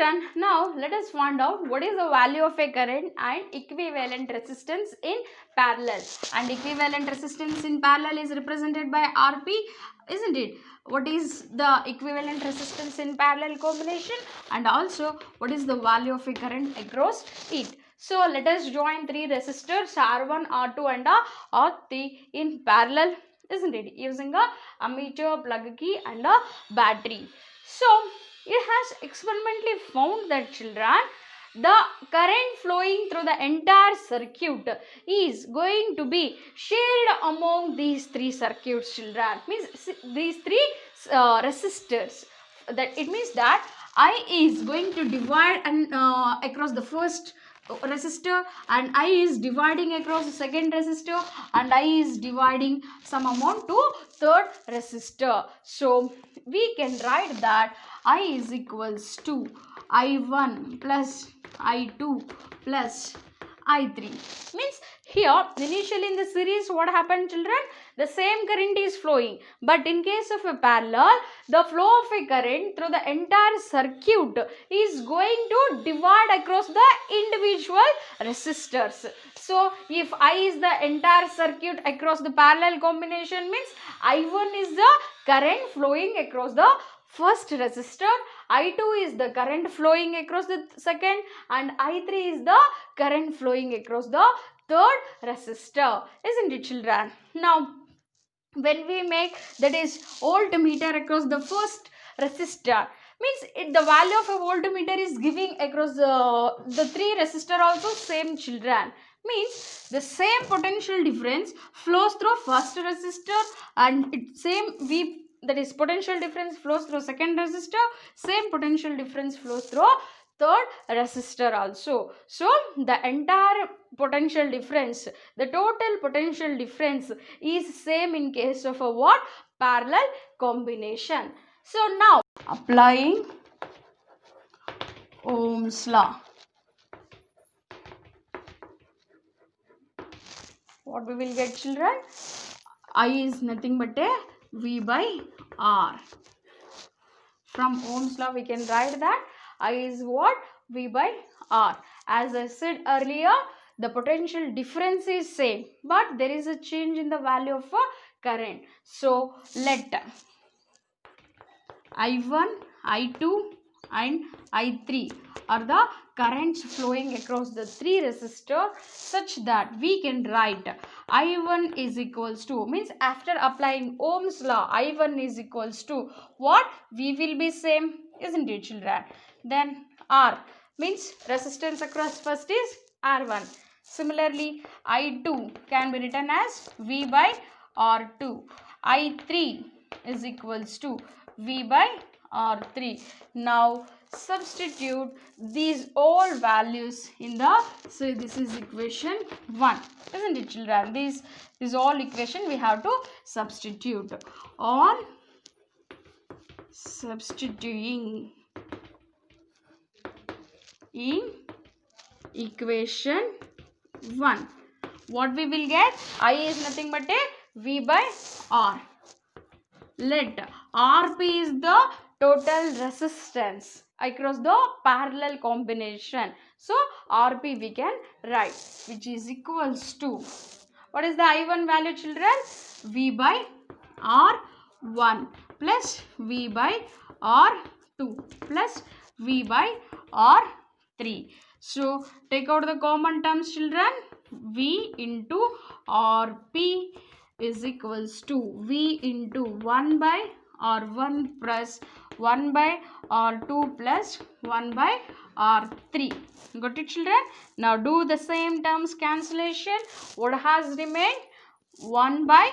Children, now let us find out what is the value of a current and equivalent resistance in parallel. And equivalent resistance in parallel is represented by Rp, isn't it? What is the equivalent resistance in parallel combination, and also what is the value of a current across it. So let us join three resistors R1, R2 and R3 in parallel, isn't it, using a ammeter, plug key and a battery. So it has experimentally found that, children, the current flowing through the entire circuit is going to be shared among these three circuits, children. Means these three resistors. That it means that I is going to divide and across the first resistor, and I is dividing across the second resistor, and I is dividing some amount to third resistor. So we can write that I is equals to I1 plus I2 plus I3. Means here initially in the series what happened, children? The same current is flowing, but in case of a parallel, the flow of a current through the entire circuit is going to divide across the individual resistors. So if I is the entire circuit across the parallel combination, means I1 is the current flowing across the first resistor, I2 is the current flowing across the second, and I3 is the current flowing across the third resistor, isn't it, children? Now when we make, that is, voltmeter across the first resistor, means the value of a voltmeter is giving across the three resistor also same, children. Means the same potential difference flows through first resistor, and it same V, that is potential difference, flows through second resistor, same potential difference flows through third resistor also. So the entire potential difference, the total potential difference is same in case of a what? Parallel combination. So now applying Ohm's law, what we will get, children? I is nothing but a V by R. From Ohm's law we can write that I is what? V by R. As I said earlier, the potential difference is same, but there is a change in the value of a current. So let I1, I2 and I3 are the currents flowing across the three resistors, such that we can write I1 is equals to, means after applying Ohm's law, I1 is equals to what? V will be same, isn't it, children? Then R, means resistance across first is R1. Similarly, I2 can be written as V by R2. I3 is equals to V by R3. Now substitute these all values in the, so this is equation 1, isn't it, children? This all equation we have to substitute. On substituting in equation 1, what we will get? I is nothing but a V by R. Let Rp is the total resistance across the parallel combination. So Rp we can write, which is equals to, what is the I1 value, children? V by R1 plus V by R2 plus V by R3. So take out the common terms, children. V into Rp is equals to V into 1 by R1 plus 1 by R2 plus 1 by R3. Got it, children? Now do the same terms cancellation. What has remained? 1 by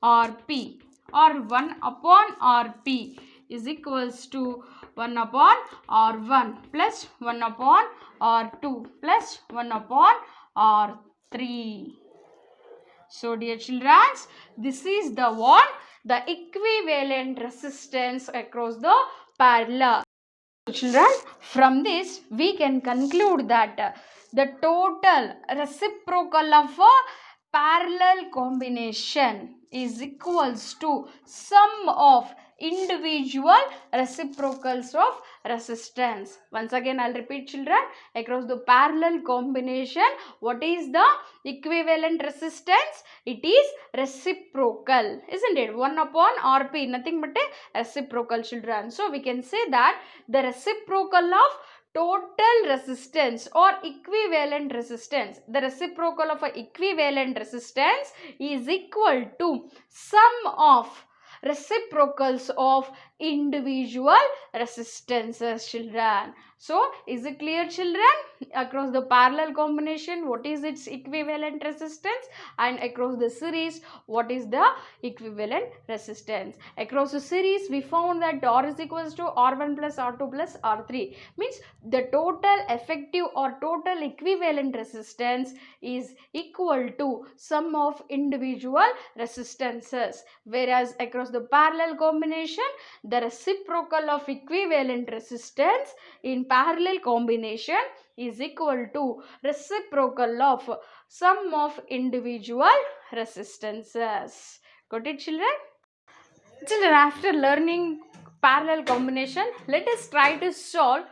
Rp, or 1 upon Rp is equals to 1 upon R1 plus 1 upon R2 plus 1 upon R3. So dear children, this is the what? The equivalent resistance across the parallel. Children, from this we can conclude that the total reciprocal of a parallel combination is equals to sum of individual reciprocals of resistance. Once again, I'll repeat, children. Across the parallel combination, what is the equivalent resistance? It is reciprocal, isn't it? 1 upon Rp, nothing but a reciprocal, children. So we can say that the reciprocal of total resistance or equivalent resistance, the reciprocal of a equivalent resistance is equal to sum of reciprocals of individual resistances, children. So is it clear, children? Across the parallel combination, what is its equivalent resistance, and across the series, what is the equivalent resistance? Across the series, we found that R is equals to R1 plus R2 plus R3, means the total effective or total equivalent resistance is equal to sum of individual resistances, whereas across the parallel combination, the reciprocal of equivalent resistance in parallel combination is equal to reciprocal of sum of individual resistances. Got it, children? Children, after learning parallel combination, let us try to solve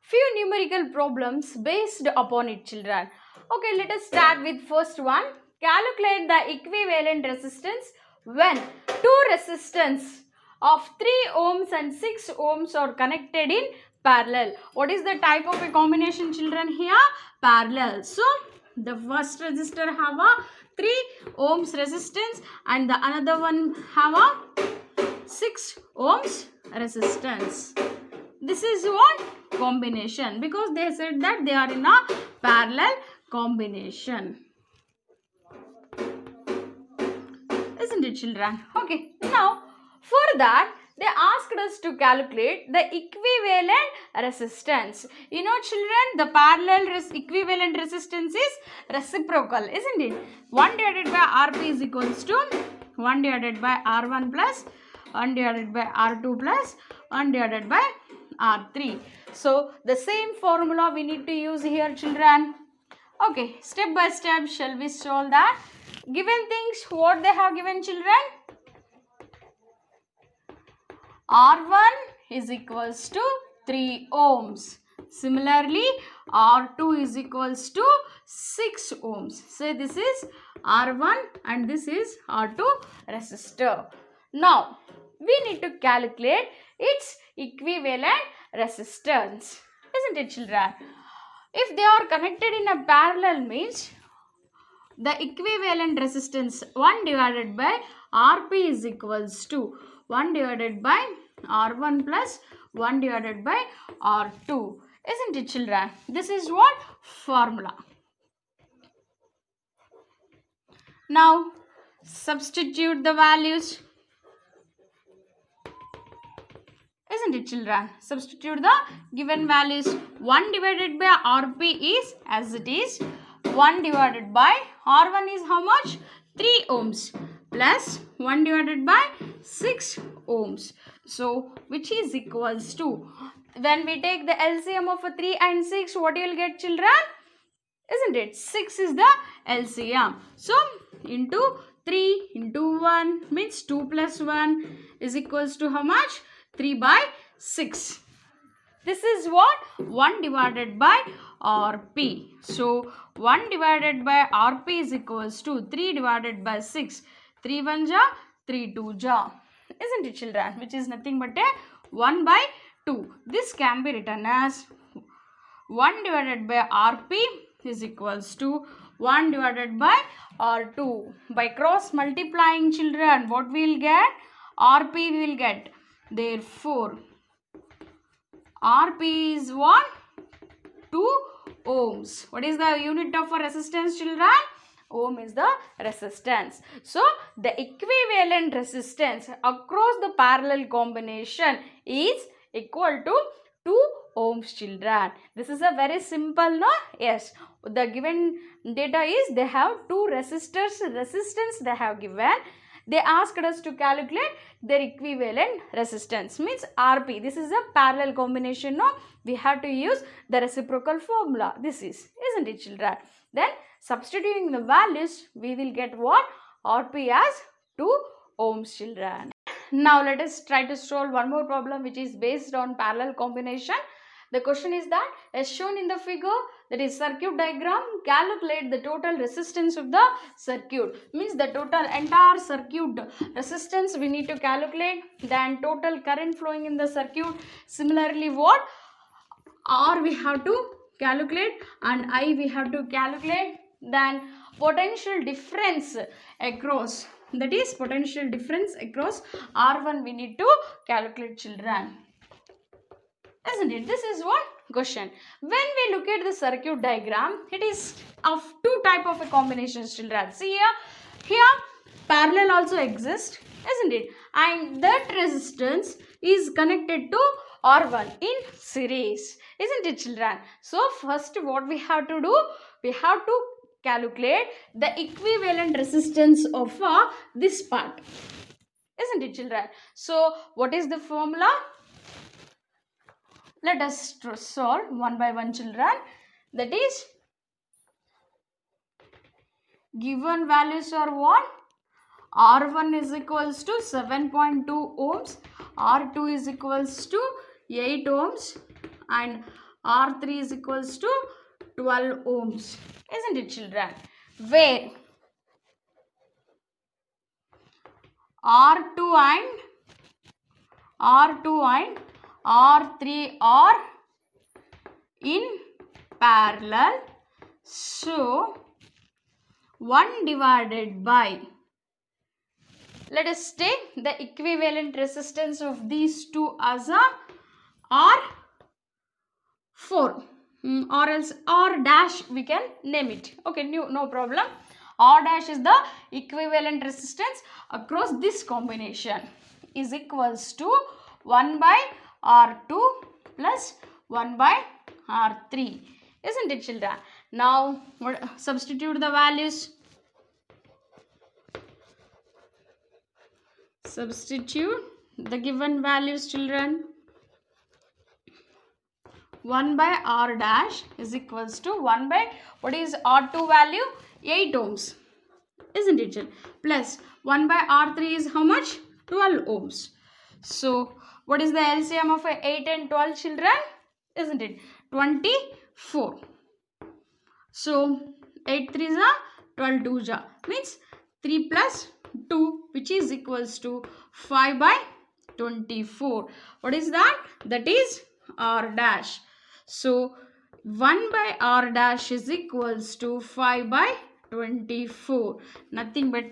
few numerical problems based upon it, children. Okay, let us start with first one. Calculate the equivalent resistance when two resistance of 3 ohms and 6 ohms are connected in parallel. What is the type of a combination, children, here? Parallel. So, the first resistor have a 3 ohms resistance and the another one have a 6 ohms resistance. This is what? Combination, because they said that they are in a parallel combination. Isn't it, children? Okay, now for that they asked us to calculate the equivalent resistance. You know, children, the parallel equivalent resistance is reciprocal, isn't it? 1 divided by Rp is equals to 1 divided by R1 plus 1 divided by R2 plus 1 divided by R3. So, the same formula we need to use here, children. Okay, step by step, shall we solve that? Given things, what they have given, children? R1 is equals to 3 ohms. Similarly, R2 is equals to 6 ohms. So, this is R1 and this is R2 resistor. Now, we need to calculate its equivalent resistance. Isn't it, children? If they are connected in a parallel means the equivalent resistance 1 divided by Rp is equals to 1 divided by R1 plus 1 divided by R2. Isn't it, children? This is what? Formula. Now, substitute the values. Isn't it, children? Substitute the given values. 1 divided by Rp is as it is. 1 divided by R1 is how much? 3 ohms plus 1 divided by 6 ohms. So, which is equals to, when we take the LCM of 3 and 6, what you will get, children? Isn't it? 6 is the LCM. So, into 3 into 1 means 2 plus 1 is equals to how much? 3 by 6. This is what? 1 divided by Rp. So, 1 divided by Rp is equals to 3 divided by 6. 3 1 ja, 3 2 ja. Isn't it, children? Which is nothing but a 1 by 2. This can be written as 1 divided by Rp is equals to 1 divided by R2. By cross multiplying, children, what we will get? Rp we will get. Therefore, Rp is what? 2 ohms. What is the unit of a resistance, children? Ohm is the resistance. So, the equivalent resistance across the parallel combination is equal to 2 ohms, children. This is a very simple, no? Yes. The given data is they have two resistors, resistance they have given. They asked us to calculate their equivalent resistance, means Rp. This is a parallel combination, no? We have to use the reciprocal formula. This is, isn't it, children? Then substituting the values, we will get what? Rp as 2 ohms, children. Now let us try to solve one more problem which is based on parallel combination. The question is that, as shown in the figure, that is circuit diagram, calculate the total resistance of the circuit. Means the total entire circuit resistance we need to calculate, then total current flowing in the circuit. Similarly, what R we have to calculate and I we have to calculate, then potential difference across, that is potential difference across R1 we need to calculate, children. Isn't it? This is what question. When we look at the circuit diagram, it is of two type of a combinations, children. See here parallel also exists, isn't it? And that resistance is connected to R1 in series, isn't it, children? So first what we have to do, we have to calculate the equivalent resistance of this part, isn't it, children? So what is the formula? Let us solve one by one, children. That is, given values are what? R1 is equals to 7.2 ohms, R2 is equals to 8 ohms and R3 is equals to 12 ohms. Isn't it, children? Where R2 and R3 are in parallel, so 1 divided by, let us take the equivalent resistance of these two as a R4 or else R dash we can name it. Okay, no problem. R dash is the equivalent resistance across this combination, is equals to 1 by R2 plus 1 by R3. Isn't it, children? Now substitute the values. Substitute the given values, children. 1 by R dash is equals to 1 by, what is R2 value? 8 ohms. Isn't it, children? Plus 1 by R3 is how much? 12 ohms. So what is the LCM of 8 and 12, children? Isn't it? 24. So 8 3s are 12 2s are, means 3 plus 2, which is equals to 5 by 24. What is that? That is R dash. So 1 by R dash is equals to 5 by 24. Nothing but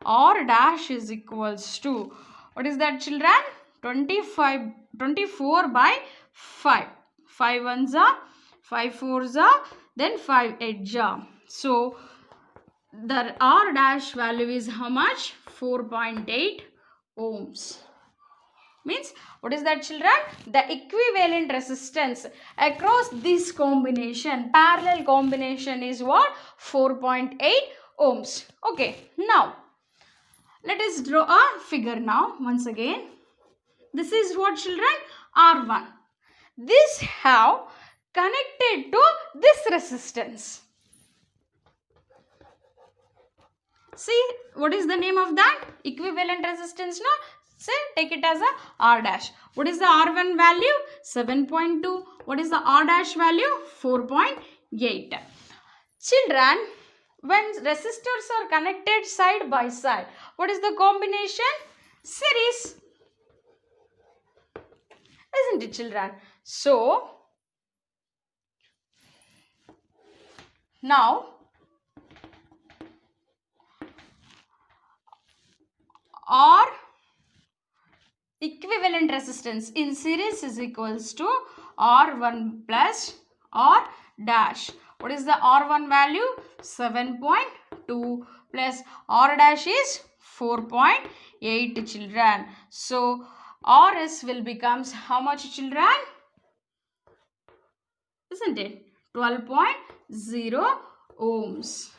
R dash is equals to, what is that, children? 24 by 5. 5 ones are, 5 fours are, then 5 8s are. So the R dash value is how much? 4.8 ohms. Means, what is that, children? The equivalent resistance across this combination, parallel combination, is what? 4.8 ohms. Okay, now let us draw a figure now once again. This is what, children? R1. This have connected to this resistance. See, what is the name of that? Equivalent resistance, no? Say, take it as a R dash. What is the R1 value? 7.2. What is the R dash value? 4.8. Children, when resistors are connected side by side, what is the combination? Series. Isn't it, children? So, now R equivalent resistance in series is equals to R1 plus R dash. What is the R1 value? 7.2 plus R dash is 4.8, children. So RS will becomes how much, children? Isn't it? 12.0 ohms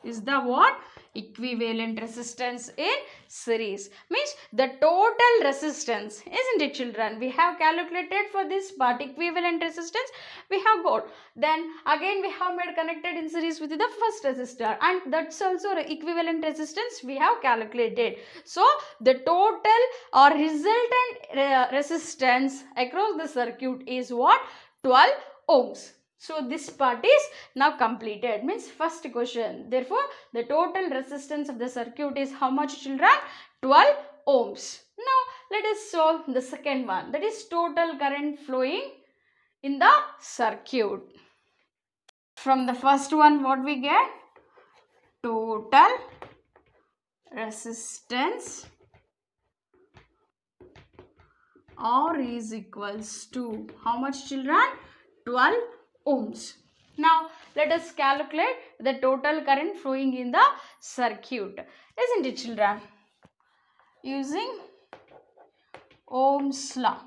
is the what? equivalent resistance in series. Means the total resistance, isn't it children? We have calculated for this part equivalent resistance we have got. Then again we have made connected in series with the first resistor, and that's also equivalent resistance we have calculated. So the total or resultant resistance across the circuit is what? 12 ohms. So this part is now completed, means first question. Therefore, the total resistance of the circuit is how much children? 12 ohms. Now, let us solve the second one, that is total current flowing in the circuit. From the first one, what we get? Total resistance R is equals to how much children? 12 ohms. Now let us calculate the total current flowing in the circuit, isn't it children? Using Ohm's law,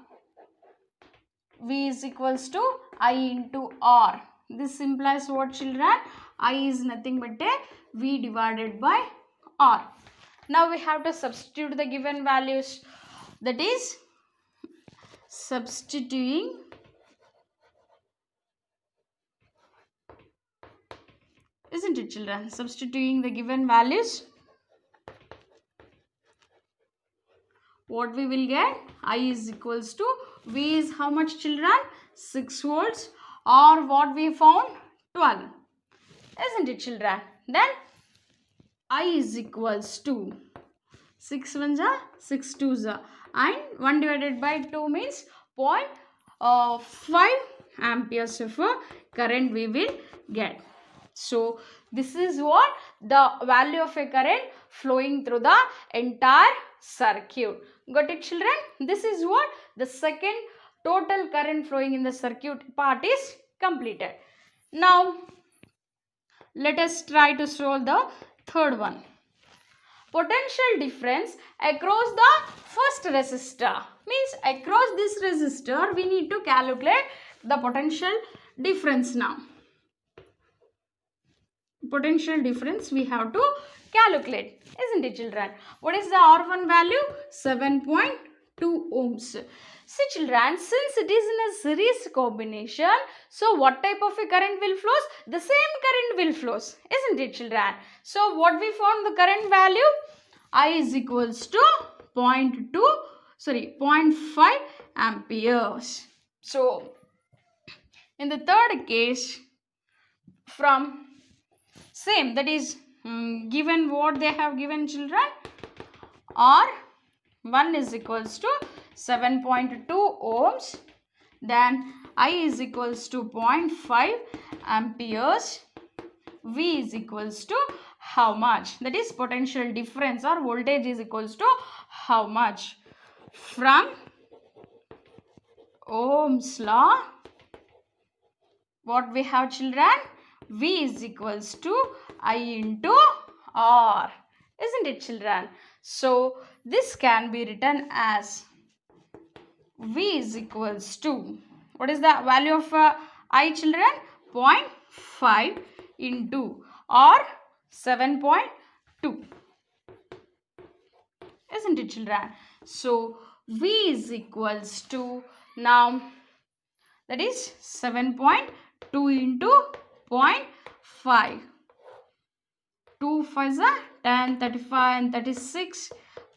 V is equals to I into R. This implies what children? I is nothing but a V divided by R. Now we have to substitute the given values, that is substituting isn't it children? Substituting the given values, what we will get? I is equals to V is how much children? 6 volts, or what we found? 12, isn't it children? Then I is equals to 6 1 ja 6 2 ja, and 1 divided by 2 means 0.5 amperes of current we will get. So this is what the value of a current flowing through the entire circuit. Got it children? This is what the second total current flowing in the circuit part is completed. Now let us try to solve the third one. Potential difference across the first resistor, means across this resistor we need to calculate the potential difference. Now potential difference we have to calculate, isn't it children? What is the R1 value? 7.2 ohms. See children, since it is in a series combination, so what type of a current will flows? The same current will flows, isn't it children? So what we found the current value? I is equals to 0.5 amperes. So in the third case, from same, that is given what they have given children, R1 is equals to 7.2 ohms, then I is equals to 0.5 amperes, V is equals to how much? That is potential difference or voltage is equals to how much? From Ohm's law, what we have children? V is equals to I into R, isn't it children? So this can be written as V is equals to, what is the value of I children? 0.5 into R 7.2, isn't it children? So V is equals to, now that is 7.2 into 0.5. 2 5 10, 35 and 36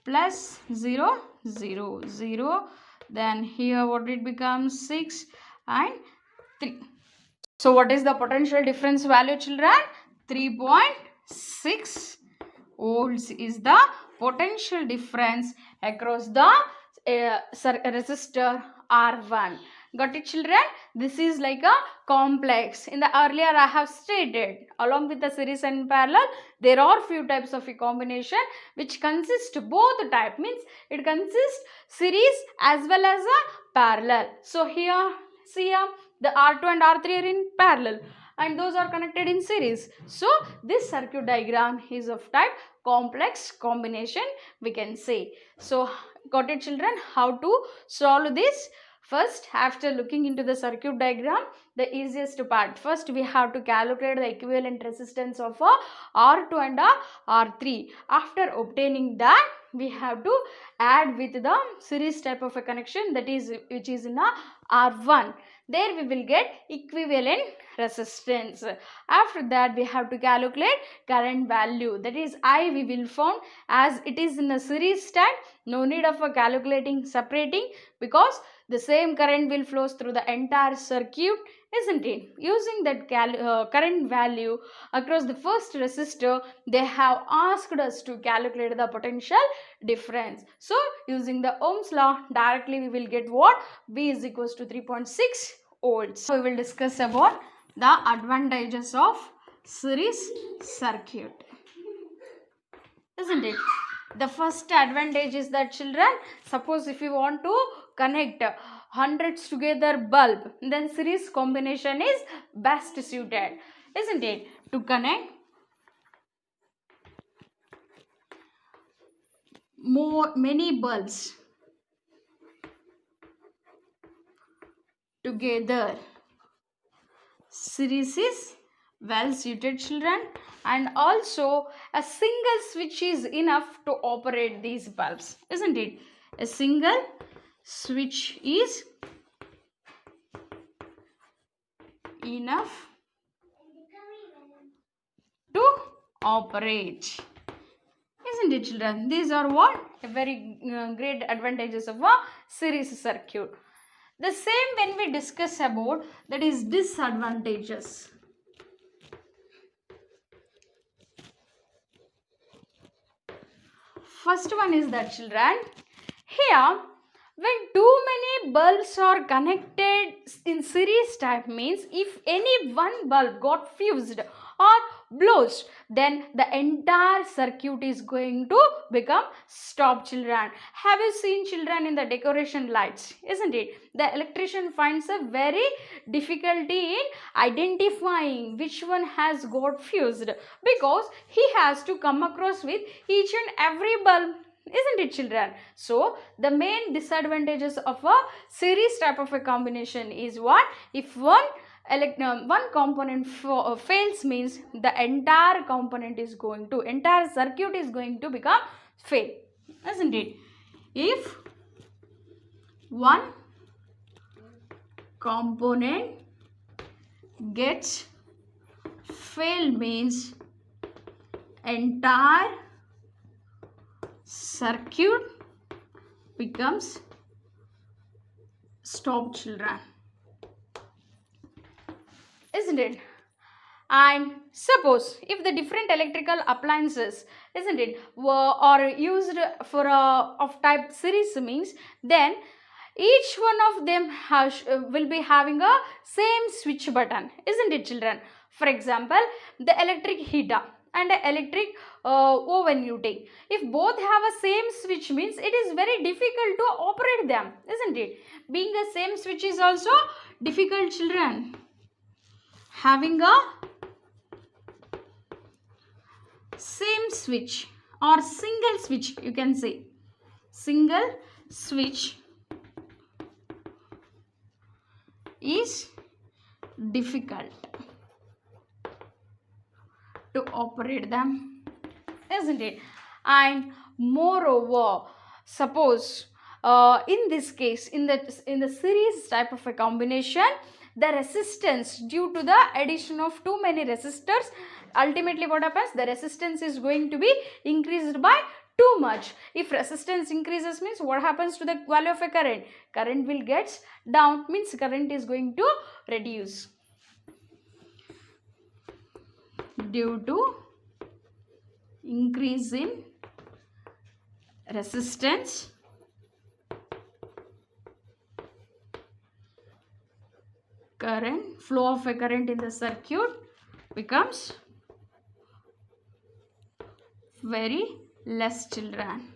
plus 0 0 0. Then here what it becomes? 6 and 3. So what is the potential difference value children? 3.6 volts is the potential difference across the resistor R1. Got it children? This is like a complex. In the earlier I have stated, along with the series and parallel, there are few types of a combination which consist both type, means it consists series as well as a parallel. So here see the R2 and R3 are in parallel and those are connected in series. So this circuit diagram is of type complex combination, we can say. So got it children? How to solve this? First, after looking into the circuit diagram, the easiest part, first we have to calculate the equivalent resistance of a R2 and a R3. After obtaining that, we have to add with the series type of a connection, that is which is in a R1. There we will get equivalent resistance. After that, we have to calculate current value, that is I we will found, as it is in a series type, no need of a calculating separating, because the same current will flow through the entire circuit, isn't it? Using that current value across the first resistor, they have asked us to calculate the potential difference. So using the Ohm's law, directly we will get what? V is equals to 3.6 volts. So we will discuss about the advantages of series circuit, isn't it? The first advantage is that, children, suppose if you want to connect hundreds together bulb, then series combination is best suited, isn't it? To connect many bulbs together, series is well suited, children, and also a single switch is enough to operate these bulbs, isn't it? A single switch is enough to operate, isn't it, children? These are what? A very great advantages of a series circuit. The same when we discuss about, that is disadvantages. First one is that, children, here when too many bulbs are connected in series type, means if any one bulb got fused or blows, then the entire circuit is going to become stop, children. Have you seen, children, in the decoration lights, isn't it? The electrician finds a very difficulty in identifying which one has got fused, because he has to come across with each and every bulb, isn't it, children? So the main disadvantages of a series type of a combination is what? If one component fails, means the entire circuit is going to become fail, isn't it? If one component gets fail, means entire circuit becomes stop, children, isn't it? And suppose if the different electrical appliances, isn't it, are used for of type series, means then each one of them will be having a same switch button, isn't it, children? For example, the electric heater and the electric oven you take, if both have a same switch, means it is very difficult to operate them, isn't it? Being a same switch is also difficult, children. Having a same switch or single switch, you can say single switch is difficult to operate them, isn't it? And moreover, suppose in this case, in the series type of a combination, the resistance, due to the addition of too many resistors, ultimately what happens? The resistance is going to be increased by too much. If resistance increases, means what happens to the value of a current? Current will get down, means current is going to reduce. Due to increase in resistance, flow of a current in the circuit becomes very less, children,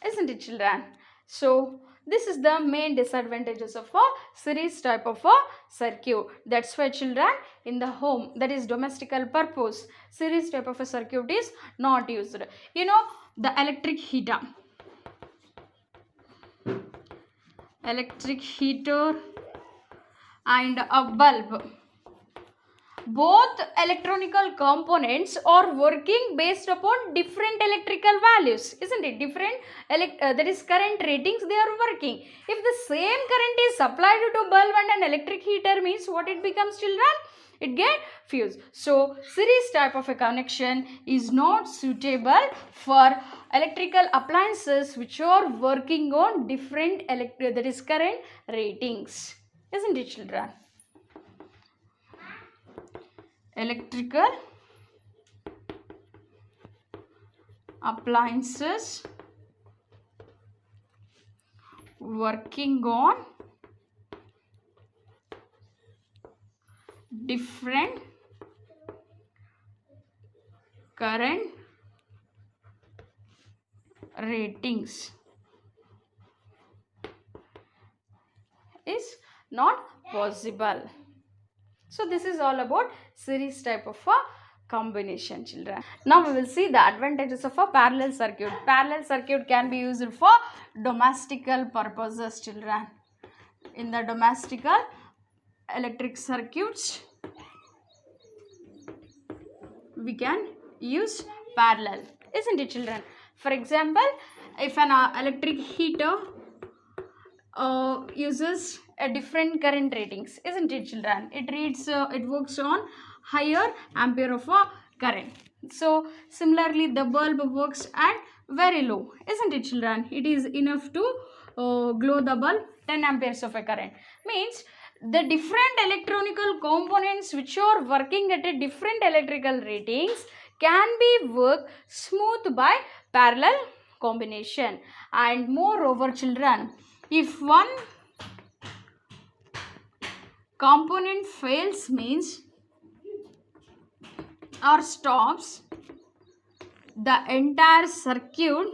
isn't it, children? So this is the main disadvantages of a series type of a circuit. That's why, children, in the home, that is domestical purpose, series type of a circuit is not used. You know, the electric heater. electric heater and a bulb. Both electronical components are working based upon different electrical values, isn't it? Different that is current ratings they are working. If the same current is supplied to bulb and an electric heater, means what it becomes, children? It get fused. So series type of a connection is not suitable for electrical appliances which are working on different that is current ratings, isn't it, children? Electrical appliances working on different current ratings is not possible. So this is all about series type of a combination, children. Now we will see the advantages of a parallel circuit. Parallel circuit can be used for domestical purposes, children. In the domestical electric circuits, we can use parallel, isn't it, children? For example, if an electric heater uses a different current ratings, isn't it, children? It works on higher ampere of a current. So similarly the bulb works at very low, isn't it, children? It is enough to glow the bulb 10 amperes of a current. Means the different electronical components which are working at a different electrical ratings can be worked smooth by parallel combination. And moreover, children, if one component fails, means or stops, the entire circuit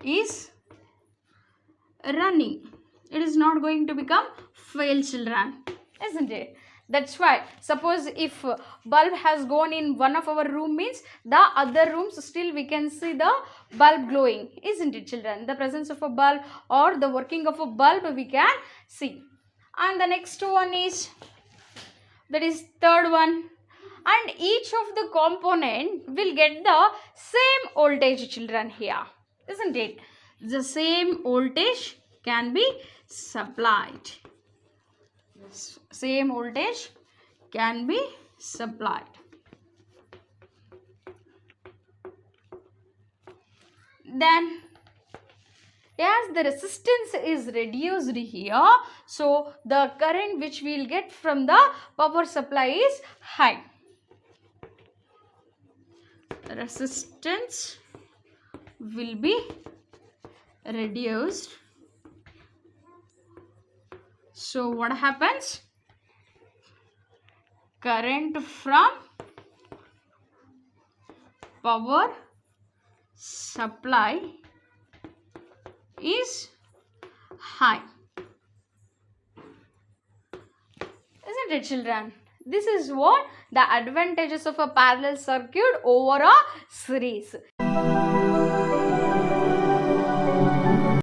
is running. It is not going to become fail, children, isn't it? That's why, suppose if bulb has gone in one of our room, means the other rooms still we can see the bulb glowing, isn't it, children? The presence of a bulb or the working of a bulb we can see. And the next one is, that is third one, and each of the component will get the same voltage, children, here, isn't it? The same voltage can be supplied. Same voltage can be supplied. Then as the resistance is reduced here, so the current which we will get from the power supply is high. Resistance will be reduced. So what happens? Current from power supply is high, isn't it, children? This is what the advantages of a parallel circuit over a series.